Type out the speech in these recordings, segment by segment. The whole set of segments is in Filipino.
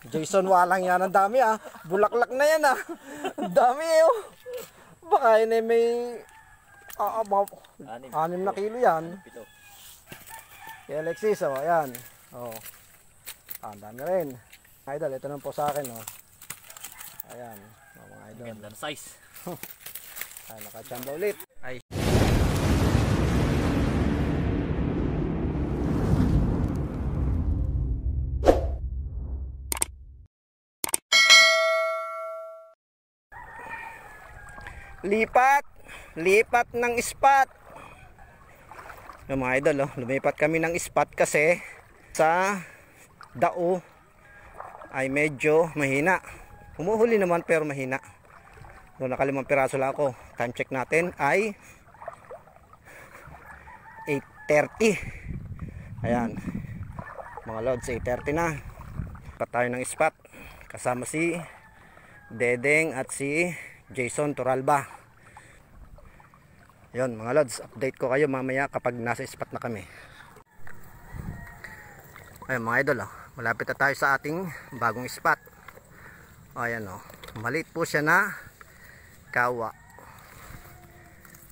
Jason walang yan. Ang dami ah. Bulaklak na yan ah. Ang dami oh. Baka yun eh may 6 na kilo yan. Kay Alexis oh. Ayan. Oh. Ang dami rin. Idol, ito naman po sa akin oh. Ayan. Mga idol. Ganda ng size. Ay, nakachamba ulit. Ay. Lipat ng spot. Yung mga idol, oh, lumipat kami ng spot kasi sa dao ay medyo mahina. Humuhuli naman pero mahina. So, naka 5 piraso lang ako. Time check natin ay 8:30. Ayan. Mga lods, 8:30 na. Lipat tayo ng spot. Kasama si Dedeng at si Jason Toralba. Yun mga lods, update ko kayo mamaya kapag nasa spot na kami. Ayun mga idol, oh, malapit na tayo sa ating bagong spot. Ayan o, maliit po siya na kawa.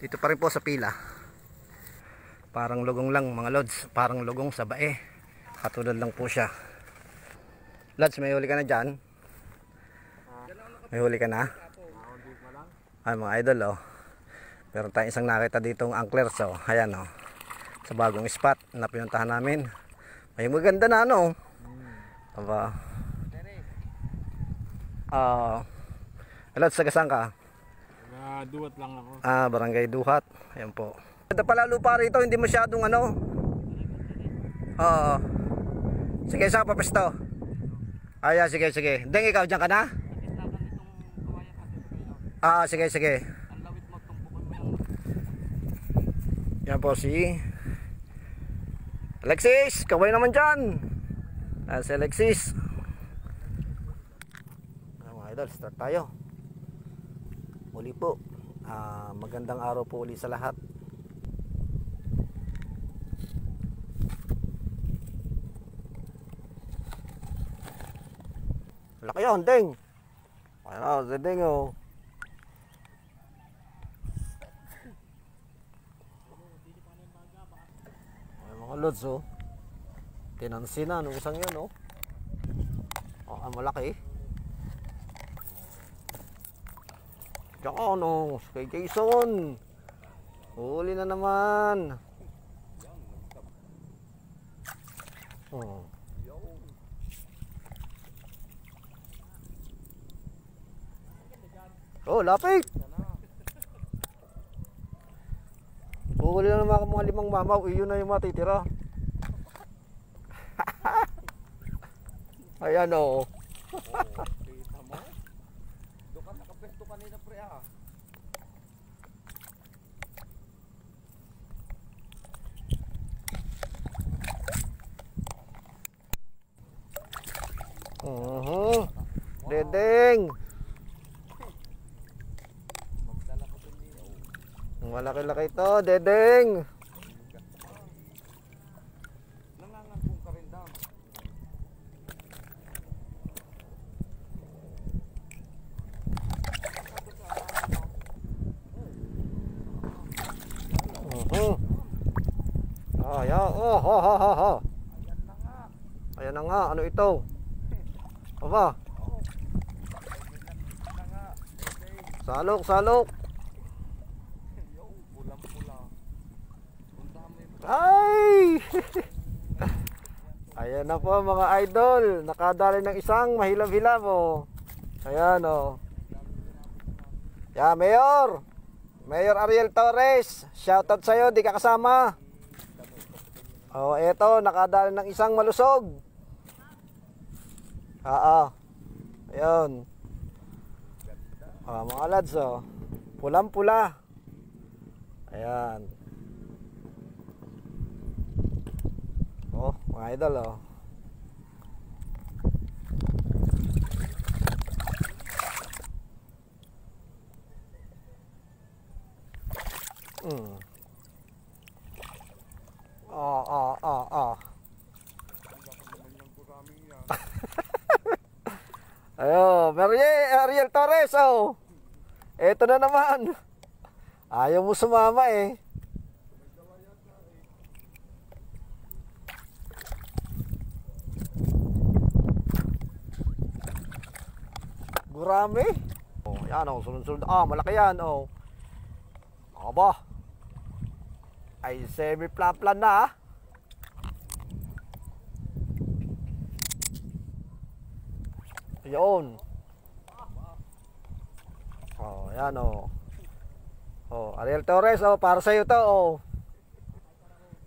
Dito pa rin po sa pila. Parang lugong lang mga lods, parang lugong sa bae. Katulad lang po siya. Lods, may huli ka na dyan? May huli ka na? Ay mga idol oh. Pero tayong isang nakita ditong angler so. Ayan oh. Sa bagong spot na pinuntahan namin. May maganda na ano. Aba. Lods, saan ka? Duhat lang ako. Barangay Duhat. Ayan po. Ito pala lupa rito, hindi masyadong ano. Oo. Sige, saan ka papesto? Ayan, sige. Deng, ikaw dyan ka na? Sige. Yan po si Alexis. Kaway naman dyan. Si Alexis. Mga idol, start tayo. Muli po. Magandang araw po uli sa lahat. Laki yun, Deng. Ano, Deng oh. Mga lods oh. Tinansi na nung isang yun oh. Ang malaki. Tsaka ano, kay Jason. Huli na naman. Oh. Oh, lapit. Huli na naman mga 5 mamaw. Iyon na yung matitira. Ayan o. Kita mo? Doon ka nakapesto kanina pre ah. Dedeng. Malaki-laki ito, Dedeng. Nangangangkong ka rin daw. Ayan. Ayan na nga. Ano ito? Aba. Salok. Ay! Ayan na po mga idol. Nakadali ng isang mahilab-hilab oh. Ayan oh. Yeah, Mayor Ariel Torres, shoutout sa'yo, di ka kasama. Oh, eto, nakadali ng isang malusog. Ayun. Mga lads oh. Pulang-pula. Ayan. Oh, mga idol oh. Ayo, Ariel Torres, oh. Eto na naman. Ayaw mo sumama eh. Gurami. Oh, yan oh, sunod-sunod. Ah, malaki yan oh. Aba. Ay semi-plan na ah. Ayun. Oh, yan oh. Oh, Ariel Torres oh, para sa iyo to oh.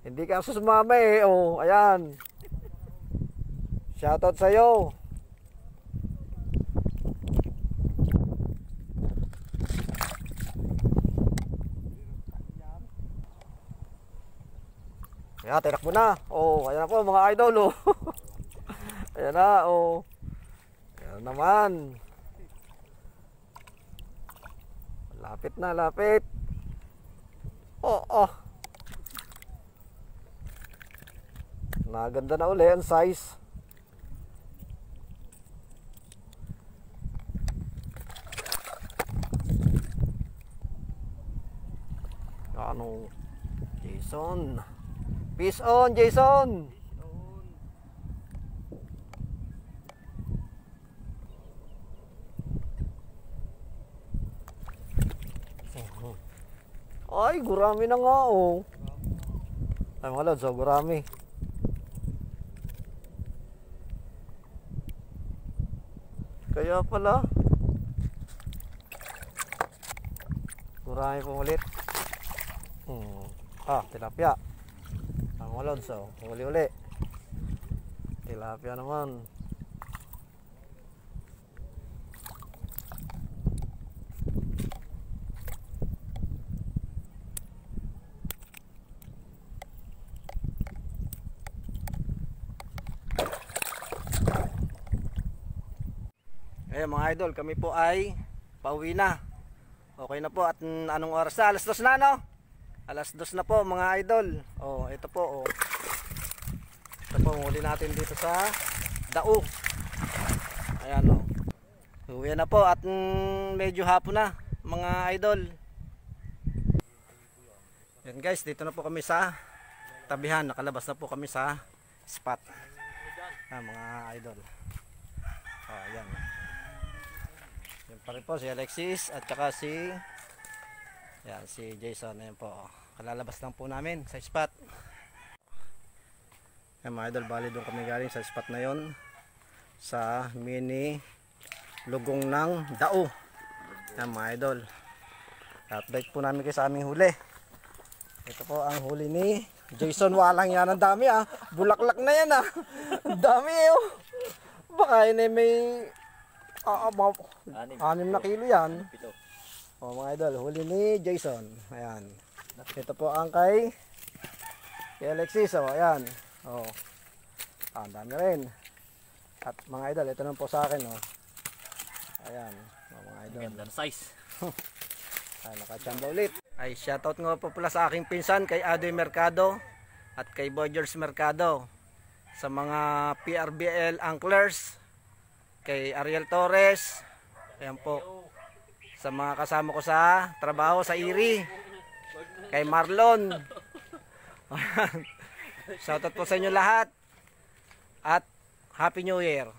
Hindi ka sumama eh oh, ayan. Shoutout sa iyo. Ayan, tinakbo na. Oh, ayan na po mga idol oh. Ayan na oh. Ayan naman. Lapit na, lapit. Oh, oh. Naganda na uli ang size. Ano? Jason. Peace on, Jason. Ay, gurami na nga oh. Ay mga lods, oh, gurami. Kaya pala gurami po ulit. Ah, tilapia. Ang mga lods, oh, uli-uli. Tilapia naman. Eh mga idol, kami po ay pauwi na. Okay na po at anong oras na? Alas 2 na no? Alas 2 na po mga idol. Oh, ito po oh. Ito po muli natin dito sa Dao. Ayan oh. Uwi na po at medyo hapon na mga idol. Yan guys, dito na po kami sa tabihan. Nakalabas na po kami sa spot. Mga idol. Oh, ayan. Yan pa rin po si Alexis at saka si Jason. Ayan po. Kalalabas lang po namin sa spot. Ayan mga idol, bali doon kami galing sa spot na yon, sa mini lugong ng Dao. Ayan mga idol, update po namin kayo sa aming huli. Ito po ang huli ni Jason. Walang yan, ang dami ah. Bulaklak na yan ah. Ang dami eh oh. Baka yun eh may 6 na kilo yan. O mga idol, huli ni Jason. Ayan. Ito po ang kay Alexis. O ayan. O. Ang dami rin. At mga idol, ito naman po sa akin. O. Ayan. O mga idol. Ganda ng size. Ay, nakachamba ulit. Ay, shoutout nga po pala sa aking pinsan kay Adoy Mercado at kay Boyers Mercado. Sa mga PRBL anglers, kay Ariel Torres, ayan po, sa mga kasama ko sa trabaho sa IRI, kay Marlon. Shoutout po sa inyo lahat at Happy New Year.